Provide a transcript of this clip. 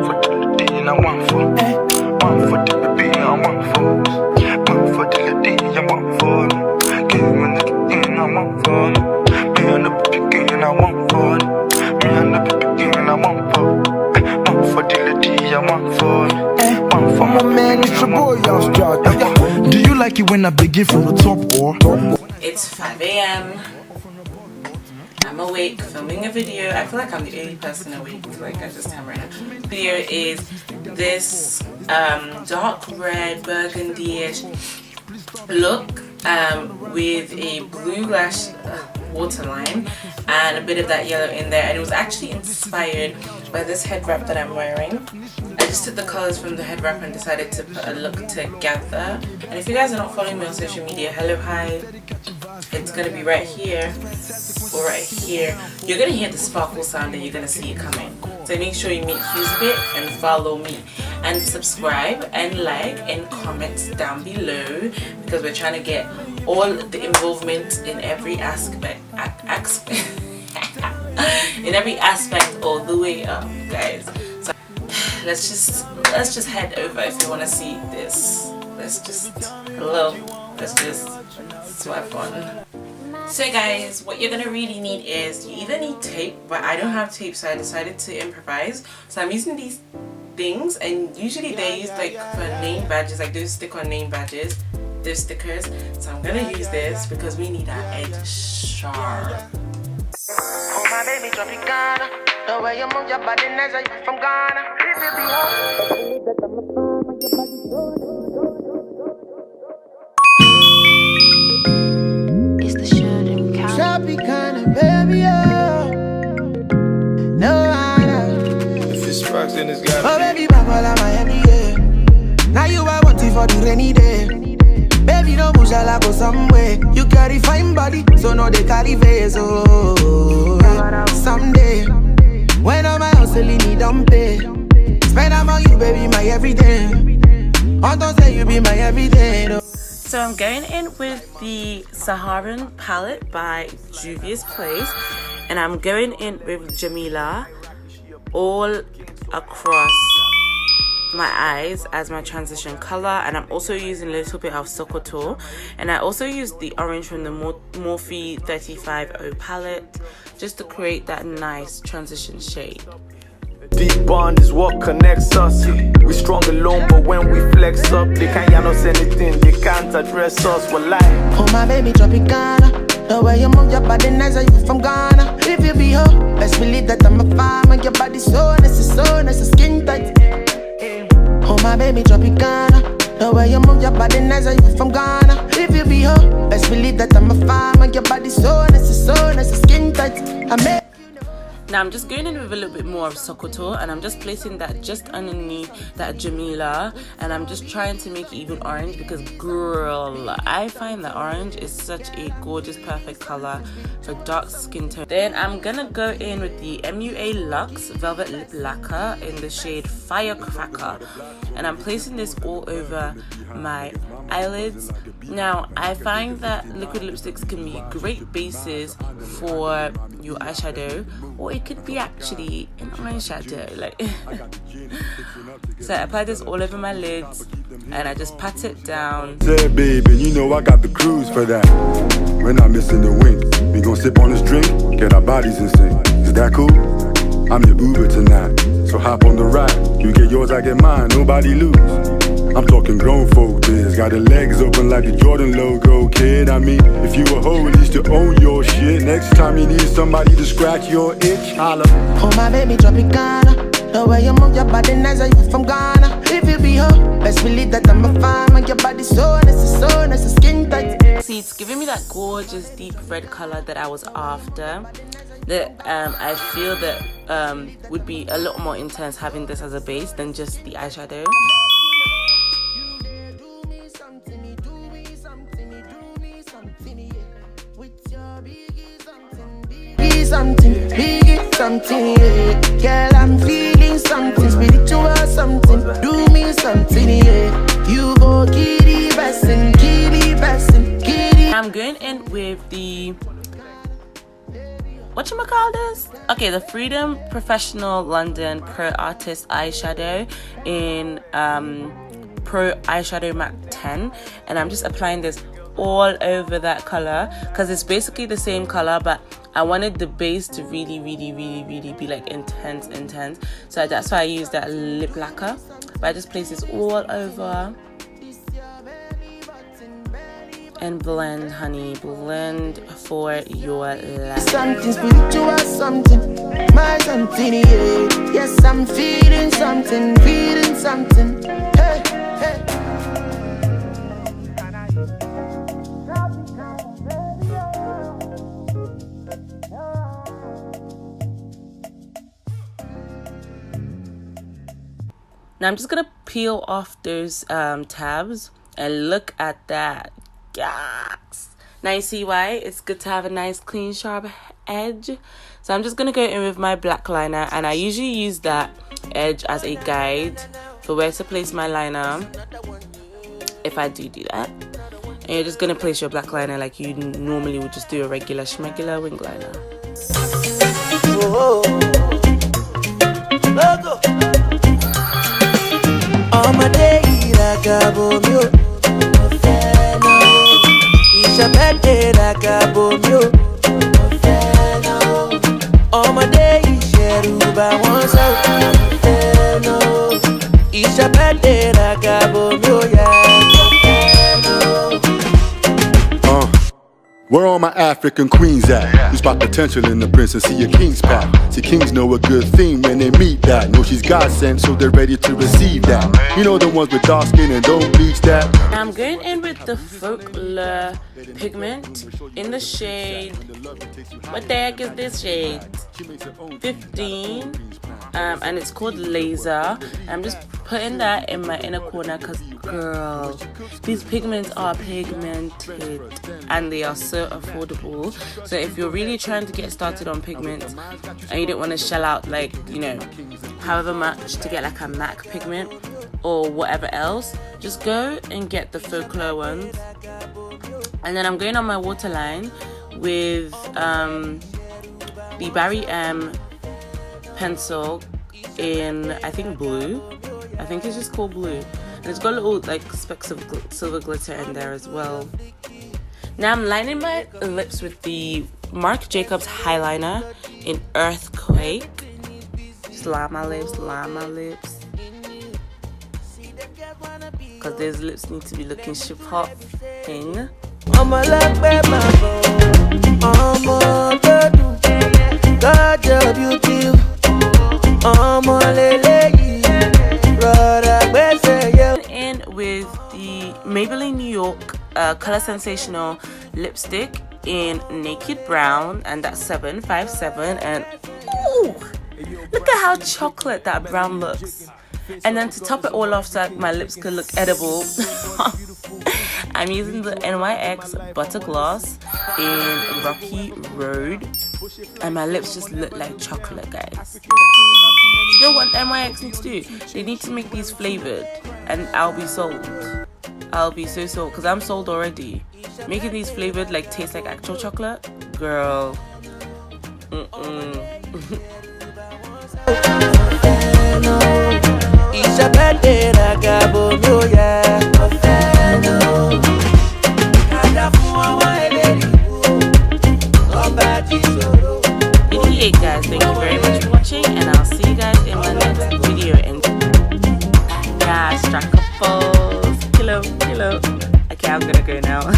for the lady and I want for. One for the baby and I want for. One for the lady and I want for. Give me the thing I want for. Me and the baby and I want for. Me and the baby and I want for. One for the lady I want for. One for my man, it's your boy, y'all. Do you like it when I begin from the top or? It's 5 a.m. I'm awake, filming a video. I feel like I'm the only person awake, like I just am right now. The video is this dark red burgundy-ish look with a blue lash waterline and a bit of that yellow in there, and it was actually inspired by this head wrap that I'm wearing. I just took the colors from the head wrap and decided to put a look together. And if you guys are not following me on social media, hello, hi, it's gonna be right here or right here. You're gonna hear the sparkle sound and you're gonna see it coming. So make sure you make use of it and follow me and subscribe and like and comment down below, because we're trying to get all the involvement in every aspect in every aspect all the way up, guys. So let's just head over if you want to see this. Let's just swipe on. So guys, what you're gonna really need is, you either need tape, but I don't have tape, so I decided to improvise. So I'm using these things, and usually they use like for name badges, like those stick-on name badges, those stickers. So I'm gonna use this because we need our edge sharp. Oh my baby, Tropicana, the way you move your body nice, like from Ghana. If it be hot, it's the shooting count. Tropicana, baby, oh. No, I know. If it's sparks, then it's got. Oh baby, papa, like my handy, yeah. Now you are wanting for the rainy day. Baby, no push, I go somewhere. You carry fine body, so no they carry face. Oh, someday when I'm my hustling, need don't pay. Spend I'm on you, baby, my everything. I don't say you be my everything. No. So I'm going in with the Saharan palette by Juvia's Place, and I'm going in with Jamila all across my eyes as my transition color, and I'm also using a little bit of Sokoto, and I also used the orange from the Morphe 35O palette just to create that nice transition shade. Deep bond is what connects us. We strong alone, but when we flex up, they can't yell us anything, they can't address us. We're like, oh my baby, Tropicana, the way you move your body nice, are you from Ghana? If you be ho, best believe that I'm a farmer. Your body so nice, skin tight. Oh my baby, Tropicana, the way you move your body nice, are you from Ghana? If you be ho, best believe that I'm a farmer. Your body so nice, skin tight. Now I'm just going in with a little bit more of Sokoto, and I'm just placing that just underneath that Jamila, and I'm just trying to make it even orange, because girl, I find that orange is such a gorgeous, perfect color for dark skin tone. Then I'm gonna go in with the MUA Luxe Velvet Lip Lacquer in the shade Firecracker, and I'm placing this all over my eyelids. Now I find that liquid lipsticks can be great bases for your eyeshadow, or it could be actually an eyeshadow, like so I apply this all over my lids and I just pat it down. Say baby, you know I got the cruise for that. We're not missing the wink. We gon' sip on this drink, get our bodies in sync. Is that cool? I'm your Uber tonight, so hop on the ride. You get yours, I get mine, nobody lose. I'm talking grown folk biz, got the legs open like the Jordan logo, kid. I mean, if you a hoe, at least you own your shit. Next time you need somebody to scratch your itch, holla. Oh my baby, Tropicana, the way you move your body nice, are you from Ghana? If you be ho, best believe that I'm a farmer. Your body so nice, skin tight. See, it's giving me that gorgeous deep red color that I was after, that I feel that would be a lot more intense having this as a base than just the eyeshadow. Something, yeah. Girl, I'm feeling something spiritual, something. Do me something, yeah. You go kitty bassin', kitty bassin', kitty. I'm going in with the whatchamacallit? Okay, the Freedom Professional London Pro Artist Eyeshadow in Pro Eyeshadow Matte 10, and I'm just applying this all over that color because it's basically the same color, but I wanted the base to really be like intense. So that's why I used that lip lacquer. But I just place this all over and blend, honey, blend for your life. Something spiritual, something, my something, yeah. Yes, I'm feeling something, Hey, hey. Now I'm just gonna peel off those tabs and look at that. Yes. Now you see why it's good to have a nice clean sharp edge. So I'm just gonna go in with my black liner, and I usually use that edge as a guide for where to place my liner if I do that. And you're just gonna place your black liner like you normally would just do a regular schmegular wing liner. Where all my African queens at? You spot potential in the prince and see a king's path. See, kings know a good thing when they meet that. Know she's God sent, so they're ready to receive that. You know the ones with dark skin and don't bleach that. I'm going in with the Folklore pigment in the shade. What the heck is this shade? 15. And it's called Laser. I'm just putting that in my inner corner because, girl, these pigments are pigmented and they are so affordable. So if you're really trying to get started on pigments and you don't want to shell out, like, you know, however much to get like a MAC pigment or whatever else, just go and get the Folklore ones. And then I'm going on my waterline with the Barry M pencil in, I think, blue. I think it's just called blue, and it's got little like specks of silver glitter in there as well. Now I'm lining my lips with the Marc Jacobs highliner in Earthquake. Just line my lips, because those lips need to be looking popping. In with the Maybelline New York Color Sensational lipstick in Naked Brown, and that's 757. And ooh, look at how chocolate that brown looks. And then to top it all off so that my lips could look edible, I'm using the NYX Butter Gloss in Rocky Road, and my lips just look like chocolate, guys. You know what NYX needs to do? They need to make these flavored, and I'll be sold. I'll be so sold, because I'm sold already. Making these flavored like taste like actual chocolate, girl. Hey guys, thank you very much for watching, and I'll see you guys in my next video. And yeah, strike a pose. Hello. Okay, I'm gonna go now.